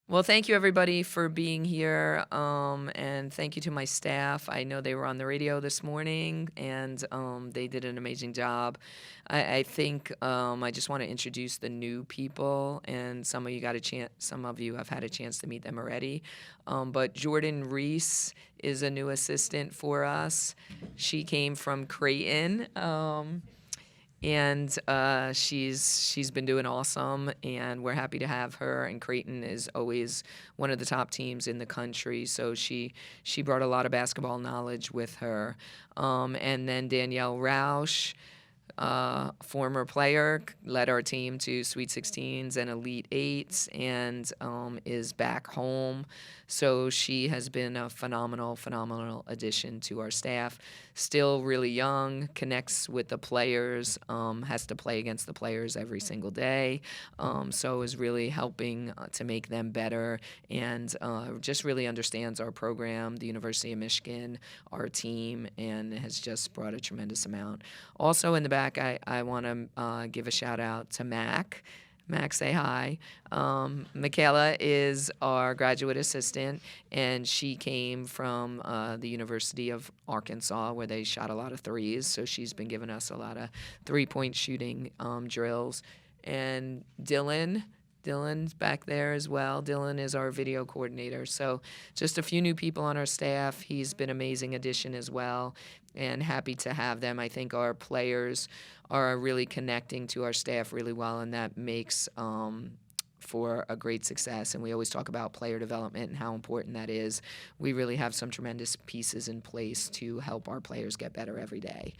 Well, thank you everybody for being here, and thank you to my staff. I know they were on the radio this morning, and they did an amazing job. I think I just want to introduce the new people, and some of you got a chance. Some of you have had a chance to meet them already. But Jordan Reese is a new assistant for us. She came from Creighton. And she's been doing awesome, and we're happy to have her. And Creighton is always one of the top teams in the country, so she brought a lot of basketball knowledge with her. And then Danielle Roush, former player, led our team to Sweet 16s and Elite Eights, and is back home. So she has been a phenomenal addition to our staff. Still really young, connects with the players, has to play against the players every single day. So is really helping to make them better, and just really understands our program, the University of Michigan, our team, and has just brought a tremendous amount. Also in the back, I want to give a shout out to Mac. Mac, say hi. Michaela is our graduate assistant, and she came from the University of Arkansas, where they shot a lot of threes. So she's been giving us a lot of three-point shooting drills. And Dylan's back there as well. Dylan is our video coordinator. So just a few new people on our staff. He's been an amazing addition as well, and happy to have them. I think our players are really connecting to our staff really well, and that makes for a great success. And we always talk about player development and how important that is. We really have some tremendous pieces in place to help our players get better every day.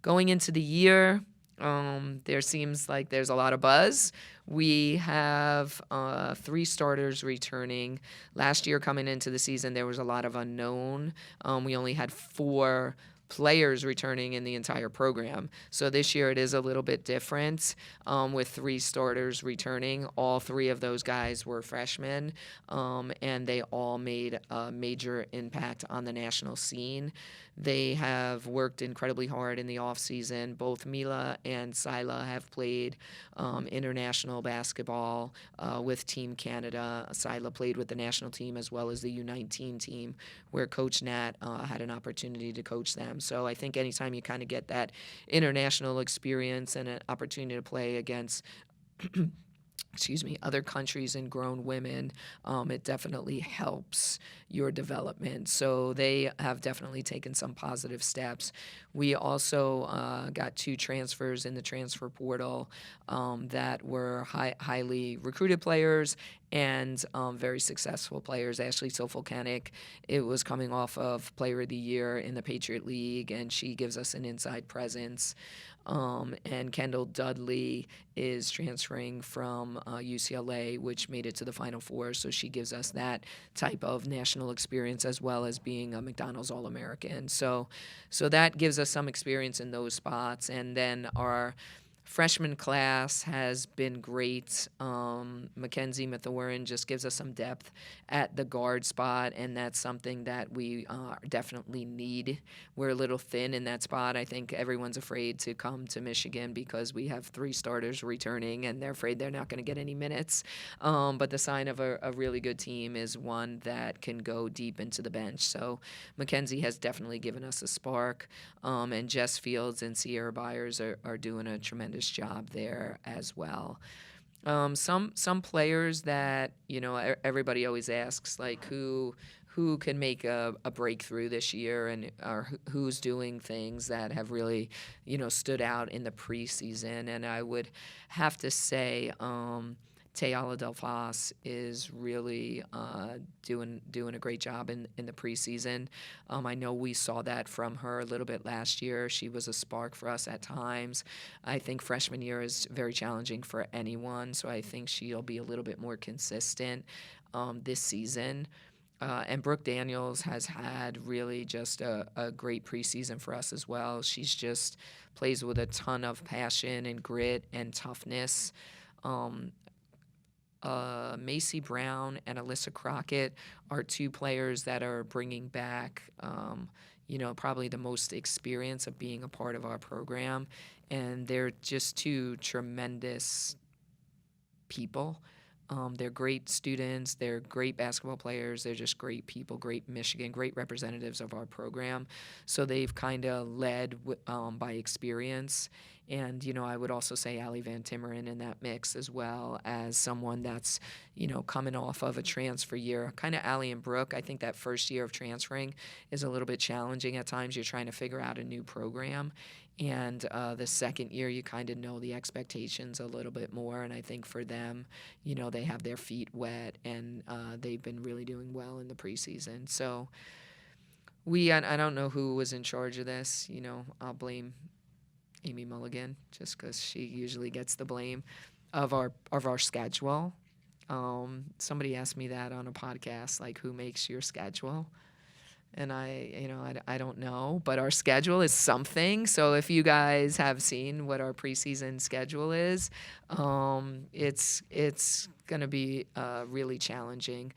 Going into the year, there seems like there's a lot of buzz. We have 3 starters returning. Last year, coming into the season, there was a lot of unknown. We only had 4 players returning in the entire program. So this year it is a little bit different, with 3 starters returning. All 3 of those guys were freshmen, and they all made a major impact on the national scene. They have worked incredibly hard in the offseason. Both Mila and Sila have played international basketball with Team Canada. Sila played with the national team as well as the U19 team, where Coach Nat had an opportunity to coach them. So I think anytime you kind of get that international experience and an opportunity to play against other countries and grown women, it definitely helps your development. So they have definitely taken some positive steps. We also got 2 transfers in the transfer portal that were highly recruited players and very successful players. Ashley Sofolkanik, it was coming off of Player of the Year in the Patriot League, and she gives us an inside presence. And Kendall Dudley is transferring from UCLA, which made it to the Final Four. So she gives us that type of national experience as well as being a McDonald's All-American. So that gives us some experience in those spots. And then our freshman class has been great. Mackenzie Mathorin just gives us some depth at the guard spot, and that's something that we definitely need. We're a little thin in that spot. I think everyone's afraid to come to Michigan because we have 3 starters returning, and they're afraid they're not going to get any minutes. But the sign of a really good team is one that can go deep into the bench. So Mackenzie has definitely given us a spark, and Jess Fields and Sierra Byers are doing a tremendous job there as well. Some players that everybody always asks, like who can make a breakthrough this year, and or who's doing things that have really stood out in the preseason. And I would have to say Tayala Delfas is really doing a great job in the preseason. I know we saw that from her a little bit last year. She was a spark for us at times. I think freshman year is very challenging for anyone, so I think she'll be a little bit more consistent this season. And Brooke Daniels has had really just a great preseason for us as well. She's just plays with a ton of passion and grit and toughness. Macy Brown and Alyssa Crockett are 2 players that are bringing back, probably the most experience of being a part of our program. And they're just 2 tremendous people. They're great students. They're great basketball players. They're just great people, great Michigan, great representatives of our program. So they've kind of led by experience. And, I would also say Allie Van Timmeren in that mix as well as someone that's, coming off of a transfer year. Kind of Allie and Brooke, I think that first year of transferring is a little bit challenging at times. You're trying to figure out a new program. And the second year, you kind of know the expectations a little bit more. And I think for them, they have their feet wet, and they've been really doing well in the preseason. So I don't know who was in charge of this. I'll blame Amy Mulligan just because she usually gets the blame of our schedule. Somebody asked me that on a podcast, like, who makes your schedule? And I don't know, but our schedule is something. So if you guys have seen what our preseason schedule is, it's going to be really challenging.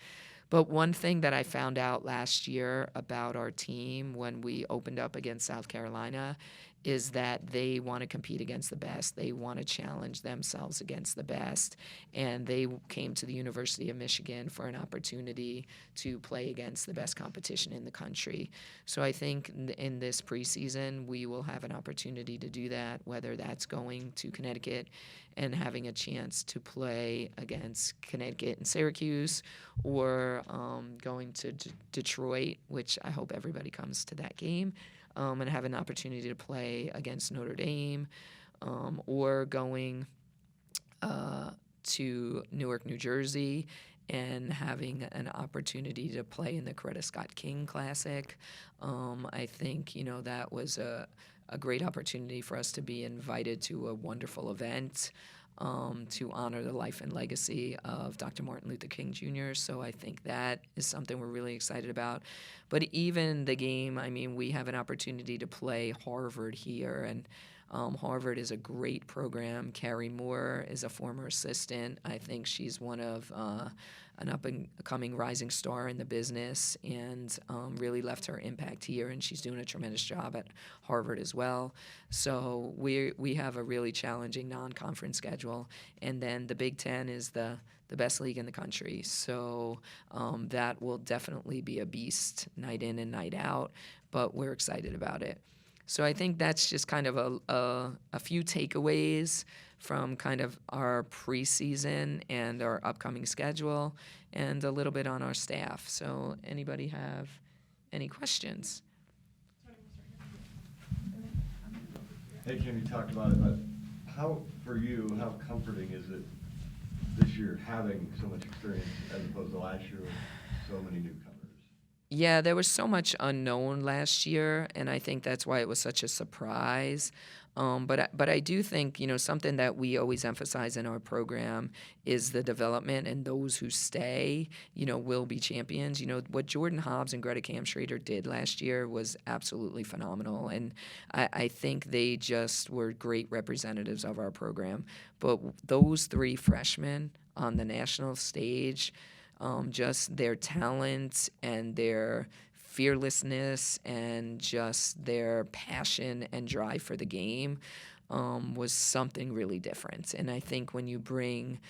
But one thing that I found out last year about our team when we opened up against South Carolina is that they want to compete against the best. They want to challenge themselves against the best. And they came to the University of Michigan for an opportunity to play against the best competition in the country. So I think in this preseason, we will have an opportunity to do that, whether that's going to Connecticut and having a chance to play against Connecticut and Syracuse, or going to Detroit, which I hope everybody comes to that game, and have an opportunity to play against Notre Dame, or going to Newark, New Jersey, and having an opportunity to play in the Coretta Scott King Classic. I think, that was a great opportunity for us to be invited to a wonderful event to honor the life and legacy of Dr. Martin Luther King Jr. So I think that is something we're really excited about. But even the game, we have an opportunity to play Harvard here, and Harvard is a great program. Carrie Moore is a former assistant. I think she's one of an up-and-coming rising star in the business, and really left her impact here, and she's doing a tremendous job at Harvard as well. So we have a really challenging non-conference schedule, and then the Big Ten is the best league in the country. So that will definitely be a beast night in and night out, but we're excited about it. So I think that's just kind of a few takeaways from kind of our preseason and our upcoming schedule, and a little bit on our staff. So anybody have any questions? Hey, Kim, you talked about it, but how comforting is it this year having so much experience as opposed to last year with so many newcomers? Yeah, there was so much unknown last year, and I think that's why it was such a surprise. But I do think, something that we always emphasize in our program is the development, and those who stay, will be champions. What Jordan Hobbs and Greta Kamschrader did last year was absolutely phenomenal, and I think they just were great representatives of our program. But those three freshmen on the national stage, just their talent and their fearlessness and just their passion and drive for the game was something really different. And I think when you bring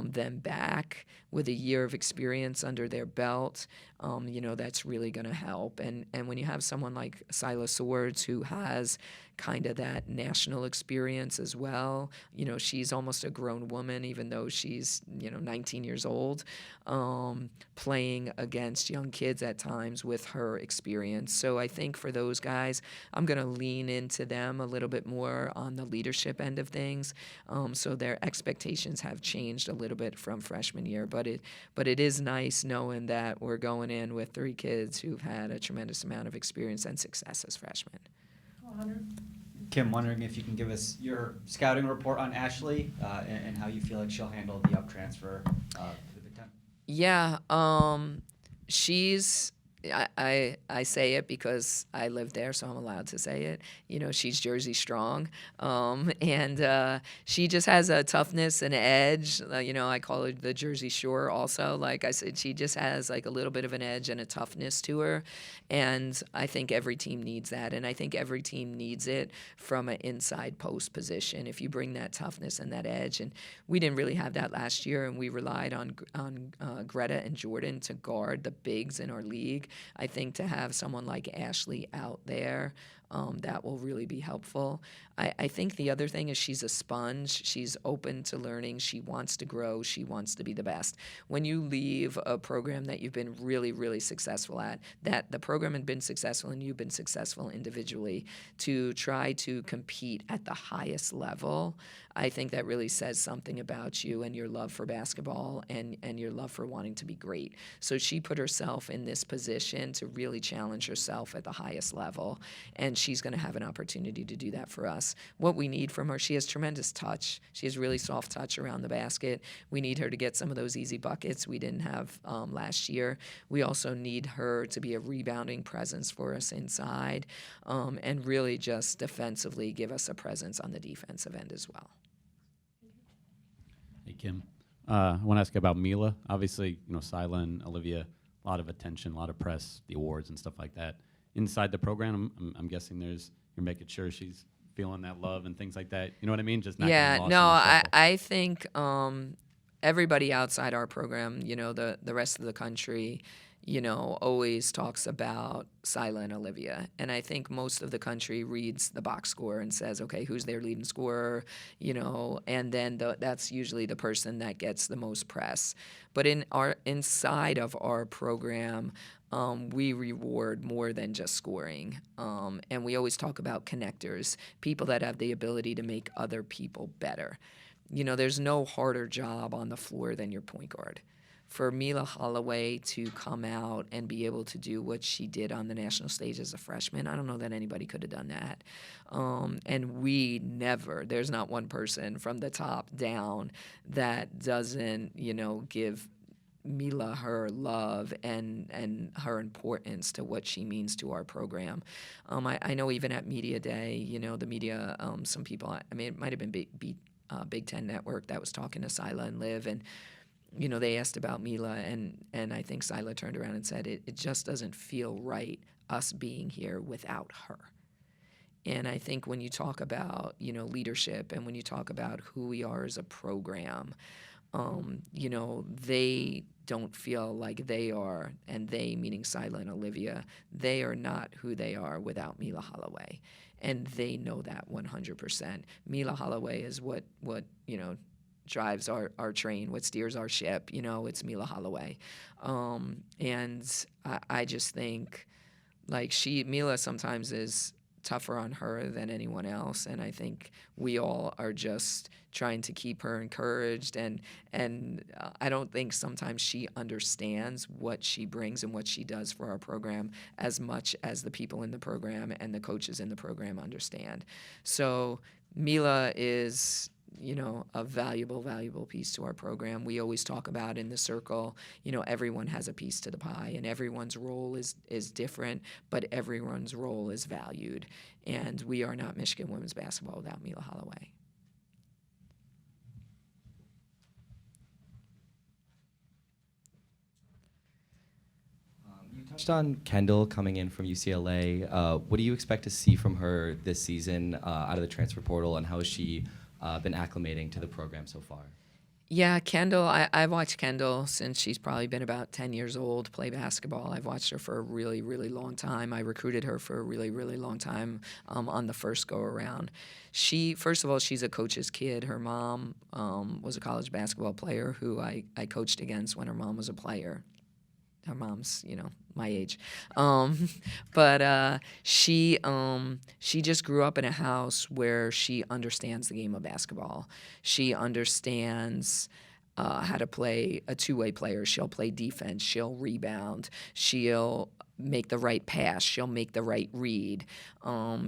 them back with a year of experience under their belt, that's really going to help. And when you have someone like Silas Swords, who has kind of that national experience as well, she's almost a grown woman, even though she's 19 years old, playing against young kids at times with her experience. So I think for those guys, I'm going to lean into them a little bit more on the leadership end of things. So their expectations have changed a little bit from freshman year, but it is nice knowing that we're going in with three kids who've had a tremendous amount of experience and success as freshmen. Kim, wondering if you can give us your scouting report on Ashley and how you feel like she'll handle the up transfer to the Big Ten. Yeah, she's I say it because I live there, so I'm allowed to say it. She's Jersey strong, and she just has a toughness and edge. I call her the Jersey Shore. Also, like I said, she just has like a little bit of an edge and a toughness to her, and I think every team needs that, and I think every team needs it from an inside post position. If you bring that toughness and that edge, and we didn't really have that last year, and we relied on Greta and Jordan to guard the bigs in our league. I think to have someone like Ashley out there, that will really be helpful. I think the other thing is she's a sponge. She's open to learning. She wants to grow. She wants to be the best. When you leave a program that you've been really, really successful at, that the program had been successful and you've been successful individually, to try to compete at the highest level, I think that really says something about you and your love for basketball and your love for wanting to be great. So she put herself in this position to really challenge herself at the highest level, and she's going to have an opportunity to do that for us. What we need from her, she has tremendous touch. She has really soft touch around the basket. We need her to get some of those easy buckets we didn't have last year. We also need her to be a rebounding presence for us inside, and really just defensively give us a presence on the defensive end as well. Hey, Kim. I want to ask about Mila. Obviously, Sila and Olivia, a lot of attention, a lot of press, the awards and stuff like that. Inside the program, I'm guessing you're making sure she's feeling that love and things like that. You know what I mean? Just not Yeah, getting lost no, in the shuffle. I think everybody outside our program, the rest of the country, always talks about Sila and Olivia. And I think most of the country reads the box score and says, okay, who's their leading scorer, and then that's usually the person that gets the most press. But inside of our program, we reward more than just scoring. And we always talk about connectors, people that have the ability to make other people better. There's no harder job on the floor than your point guard. For Mila Holloway to come out and be able to do what she did on the national stage as a freshman, I don't know that anybody could have done that. And there's not one person from the top down that doesn't, give Mila her love and her importance to what she means to our program. I know even at Media Day, the media, some people, it might have been Big Ten Network that was talking to Sila and Liv, and they asked about Mila, and I think Sila turned around and said, it just doesn't feel right us being here without her. And I think when you talk about, leadership, and when you talk about who we are as a program, they don't feel like they are, and they, meaning Sila and Olivia, they are not who they are without Mila Holloway. And they know that 100%. Mila Holloway is what drives our train, what steers our ship, it's Mila Holloway. And I just think, like, Mila sometimes is tougher on her than anyone else, and I think we all are just trying to keep her encouraged, and I don't think sometimes she understands what she brings and what she does for our program as much as the people in the program and the coaches in the program understand. So Mila is a valuable piece to our program. We always talk about in the circle, everyone has a piece to the pie, and everyone's role is different, but everyone's role is valued. And we are not Michigan women's basketball without Mila Holloway. You touched on Kendall coming in from UCLA. What do you expect to see from her this season out of the transfer portal, and how has she been acclimating to the program so far? Yeah, Kendall, I've watched Kendall since she's probably been about 10 years old play basketball. I've watched her for a really, really long time. I recruited her for a really, really long time on the first go-around. First of all, she's a coach's kid. Her mom was a college basketball player who I coached against when her mom was a player. Her mom's, my age. But she just grew up in a house where she understands the game of basketball. She understands how to play a two-way player. She'll play defense. She'll rebound. She'll make the right pass. She'll make the right read.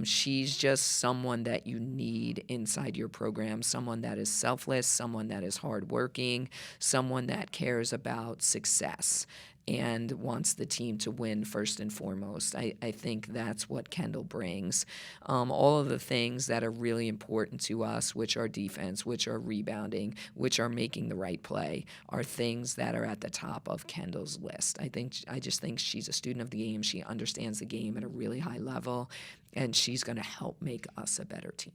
She's just someone that you need inside your program, someone that is selfless, someone that is hardworking, someone that cares about success. and wants the team to win first and foremost. I think that's what Kendall brings. All of the things that are really important to us, which are defense, which are rebounding, which are making the right play, are things that are at the top of Kendall's list. I just think she's a student of the game. She understands the game at a really high level, and she's going to help make us a better team.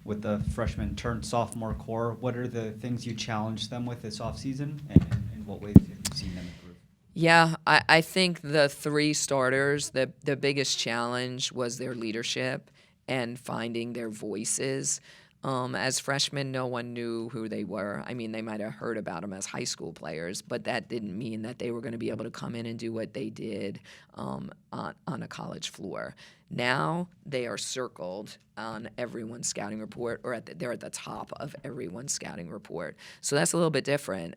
With the freshman turned sophomore core, what are the things you challenged them with this offseason, and in what ways have you seen them improve? Yeah, I think the three starters, the biggest challenge was their leadership and finding their voices. As freshmen, no one knew who they were. I mean, they might have heard about them as high school players, but that didn't mean that they were going to be able to come in and do what they did on a college floor. Now they are circled on everyone's scouting report, or they're at the top of everyone's scouting report. So that's a little bit different.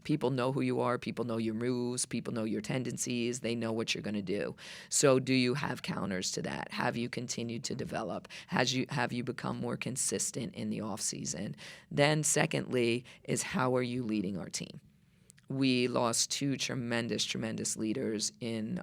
People know who you are. People know your moves. People know your tendencies. They know what you're going to do. So do you have counters to that? Have you continued to develop? Have you become more consistent in the off season? Then secondly is, how are you leading our team? We lost two tremendous leaders in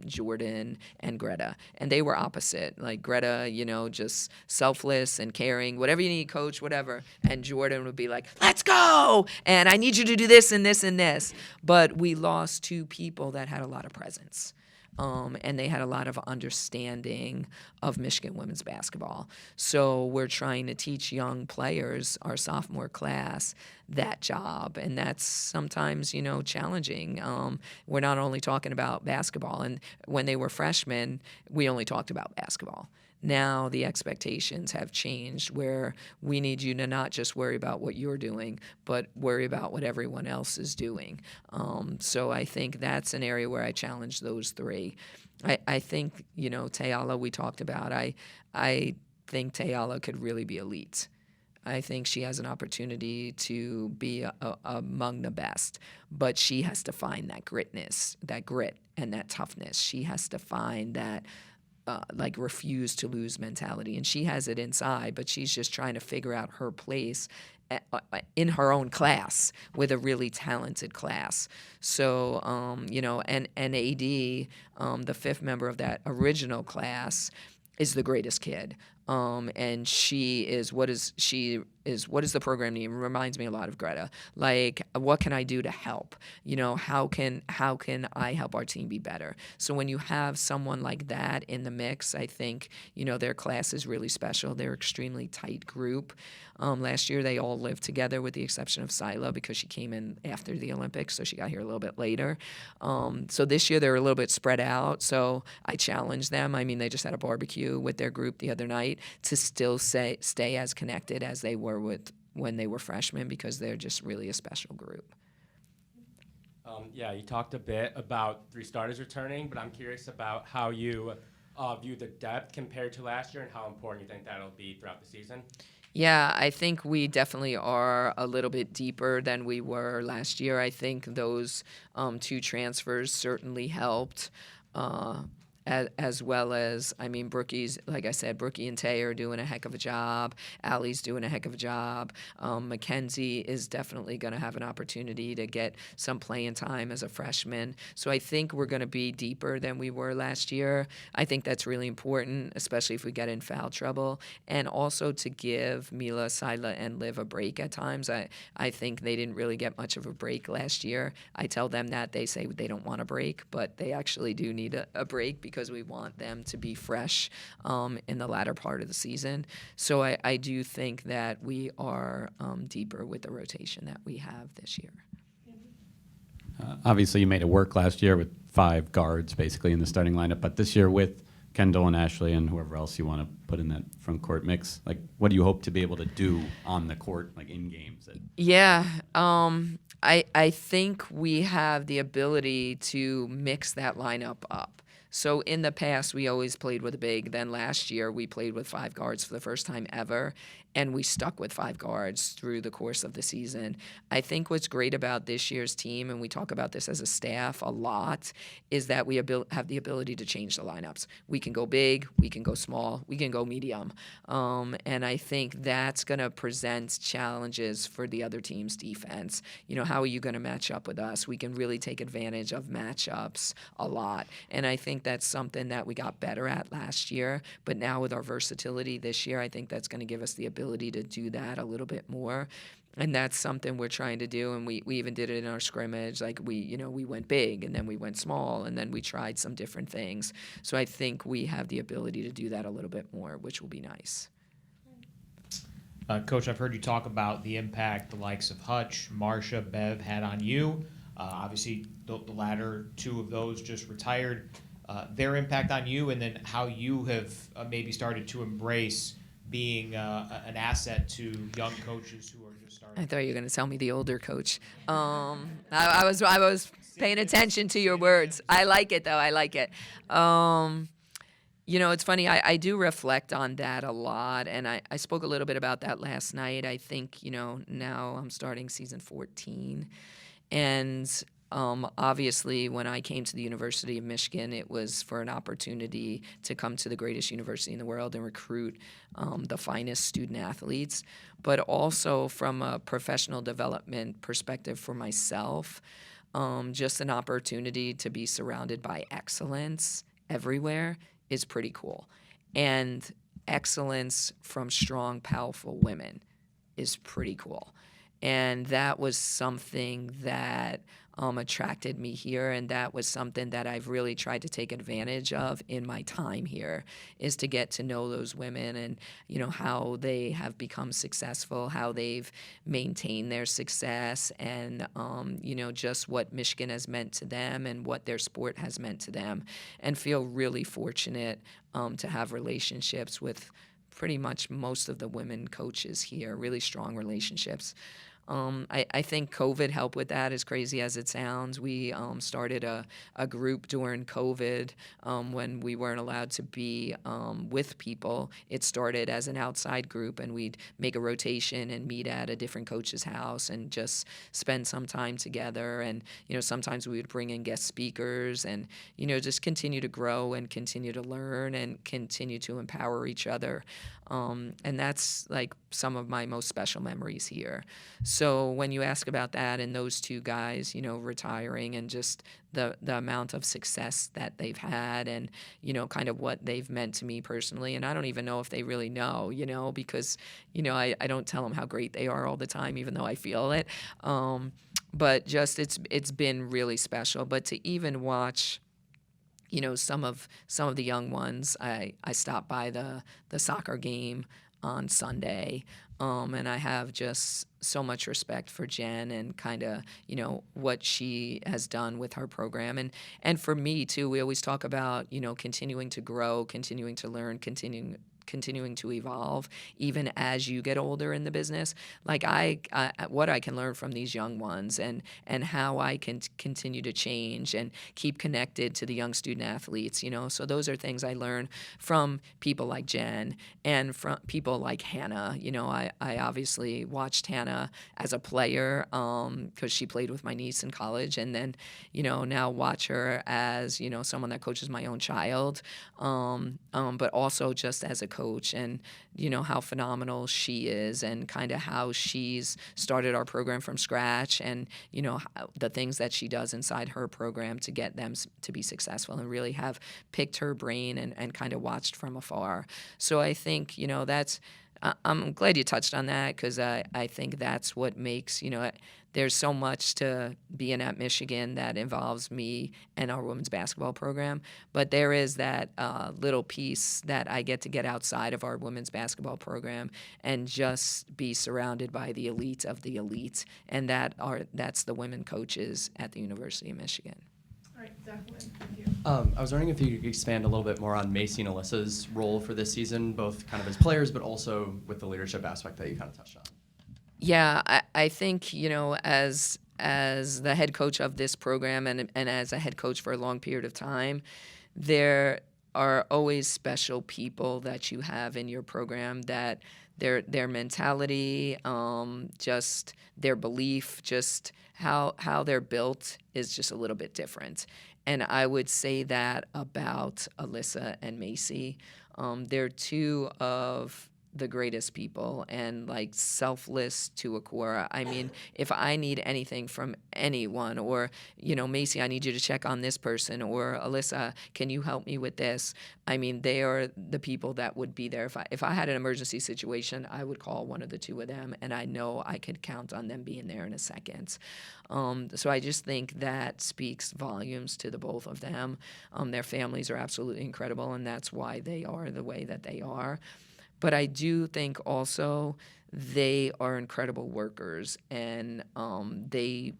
Jordan and Greta, and they were opposite. Like Greta, just selfless and caring, whatever you need, coach, whatever. And Jordan would be like, let's go, and I need you to do this and this and this. But we lost two people that had a lot of presence. And they had a lot of understanding of Michigan women's basketball. So we're trying to teach young players, our sophomore class, that job. And that's sometimes, challenging. We're not only talking about basketball. And when they were freshmen, we only talked about basketball. Now the expectations have changed, where we need you to not just worry about what you're doing, but worry about what everyone else is doing. So I think that's an area where I challenge those three. I think, Tayala, we talked about. I think Tayala could really be elite. I think she has an opportunity to be among the best, but she has to find that grit and that toughness. She has to find that refuse to lose mentality. And she has it inside, but she's just trying to figure out her place in her own class with a really talented class. So, and AD, the fifth member of that original class, is the greatest kid. And she is what does the program need? It reminds me a lot of Greta. Like, what can I do to help? How can I help our team be better? So when you have someone like that in the mix, I think, their class is really special. They're an extremely tight group. Last year they all lived together with the exception of Sila, because she came in after the Olympics, so she got here a little bit later. So this year they're a little bit spread out. So I challenged them. I mean, they just had a barbecue with their group the other night, to still stay as connected as they were when they were freshmen, because they're just really a special group. You talked a bit about three starters returning, but I'm curious about how you view the depth compared to last year, and how important you think that'll be throughout the season. Yeah, I think we definitely are a little bit deeper than we were last year. I think those two transfers certainly helped. As well as, Brookie's, like I said, Brookie and Tay are doing a heck of a job. Allie's doing a heck of a job. Mackenzie is definitely going to have an opportunity to get some playing time as a freshman. So I think we're going to be deeper than we were last year. I think that's really important, especially if we get in foul trouble. And also to give Mila, Sila, and Liv a break at times. I think they didn't really get much of a break last year. I tell them that. They say they don't want a break, but they actually do need a break, because we want them to be fresh in the latter part of the season. So I do think that we are deeper with the rotation that we have this year. Obviously, you made it work last year with 5 guards basically in the starting lineup, but this year with Kendall and Ashley and whoever else you want to put in that front court mix, like, what do you hope to be able to do on the court, like in games? Yeah, I think we have the ability to mix that lineup up. So in the past, we always played with a big. Then last year, we played with 5 guards for the first time ever. and we stuck with 5 guards through the course of the season. I think what's great about this year's team, and we talk about this as a staff a lot, is that we have the ability to change the lineups. We can go big, we can go small, we can go medium. And I think that's going to present challenges for the other team's defense. How are you going to match up with us? We can really take advantage of matchups a lot. And I think that's something that we got better at last year. But now with our versatility this year, I think that's going to give us the ability to do that a little bit more. And that's something we're trying to do, and we even did it in our scrimmage. Like we went big, and then we went small, and then we tried some different things. So I think we have the ability to do that a little bit more, which will be nice. Coach, I've heard you talk about the impact the likes of Hutch, Marcia, Bev had on you. Obviously, the latter 2 of those just retired. Their impact on you, and then how you have maybe started to embrace being an asset to young coaches who are just starting. I thought you were going to tell me the older coach. I was paying attention to your words. I like it, though. I like it. It's funny. I do reflect on that a lot, and I spoke a little bit about that last night. I think, now I'm starting season 14, and obviously, when I came to the University of Michigan, it was for an opportunity to come to the greatest university in the world and recruit the finest student athletes, but also from a professional development perspective for myself, just an opportunity to be surrounded by excellence everywhere is pretty cool. And excellence from strong, powerful women is pretty cool. And that was something that attracted me here, and that was something that I've really tried to take advantage of in my time here, is to get to know those women and, how they have become successful, how they've maintained their success, and, just what Michigan has meant to them and what their sport has meant to them, and feel really fortunate to have relationships with pretty much most of the women coaches here, really strong relationships. I think COVID helped with that, as crazy as it sounds. We started a group during COVID when we weren't allowed to be with people. It started as an outside group, and we'd make a rotation and meet at a different coach's house and just spend some time together. And, sometimes we would bring in guest speakers and, just continue to grow and continue to learn and continue to empower each other. And that's like some of my most special memories here. So when you ask about that and those 2 guys, retiring, and just the amount of success that they've had, and, kind of what they've meant to me personally, and I don't even know if they really know, because, I don't tell them how great they are all the time, even though I feel it. But just it's been really special. But to even watch, some of the young ones, I stopped by the soccer game on Sunday, and I have just so much respect for Jen and kind of, what she has done with her program. And for me, too, we always talk about, continuing to grow, continuing to learn, continuing to evolve, even as you get older in the business. Like what I can learn from these young ones, and how I can continue to change and keep connected to the young student athletes, So those are things I learn from people like Jen and from people like Hannah. I obviously watched Hannah as a player because she played with my niece in college, and then, now watch her as, someone that coaches my own child, but also just as a coach, and how phenomenal she is, and kind of how she's started our program from scratch, and the things that she does inside her program to get them to be successful, and really have picked her brain and kind of watched from afar. So I think that's I'm glad you touched on that, because I think that's what makes, there's so much to being at Michigan that involves me and our women's basketball program, but there is that little piece that I get to get outside of our women's basketball program and just be surrounded by the elite of the elite, and that's the women coaches at the University of Michigan. All right, Zach, thank you. I was wondering if you could expand a little bit more on Macy and Alyssa's role for this season, both kind of as players, but also with the leadership aspect that you kind of touched on. Yeah, I think, as the head coach of this program, and as a head coach for a long period of time, there are always special people that you have in your program that their mentality, just their belief, just how they're built is just a little bit different. And I would say that about Alyssa and Macy. They're two of the greatest people and like selfless to a core. I mean, if I need anything from anyone, or, Macy, I need you to check on this person, or Alyssa, can you help me with this? I mean, they are the people that would be there. If I had an emergency situation, I would call one of the two of them, and I know I could count on them being there in a second. So I just think that speaks volumes to the both of them. Their families are absolutely incredible, and that's why they are the way that they are. But I do think also they are incredible workers, and they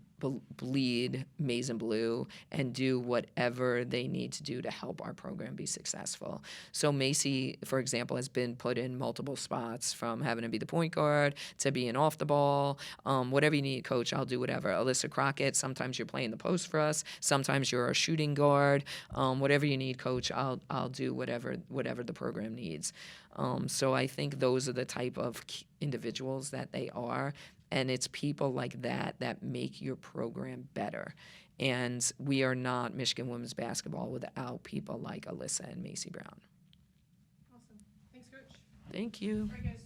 bleed maize and blue and do whatever they need to do to help our program be successful. So Macy, for example, has been put in multiple spots, from having to be the point guard to being off the ball. Whatever you need, coach, I'll do whatever. Alyssa Crockett, sometimes you're playing the post for us. Sometimes you're a shooting guard. Whatever you need, coach, I'll do whatever the program needs. So I think those are the type of individuals that they are. And it's people like that that make your program better. And we are not Michigan women's basketball without people like Alyssa and Macy Brown. Awesome. Thanks, Coach. Thank you. All right, guys.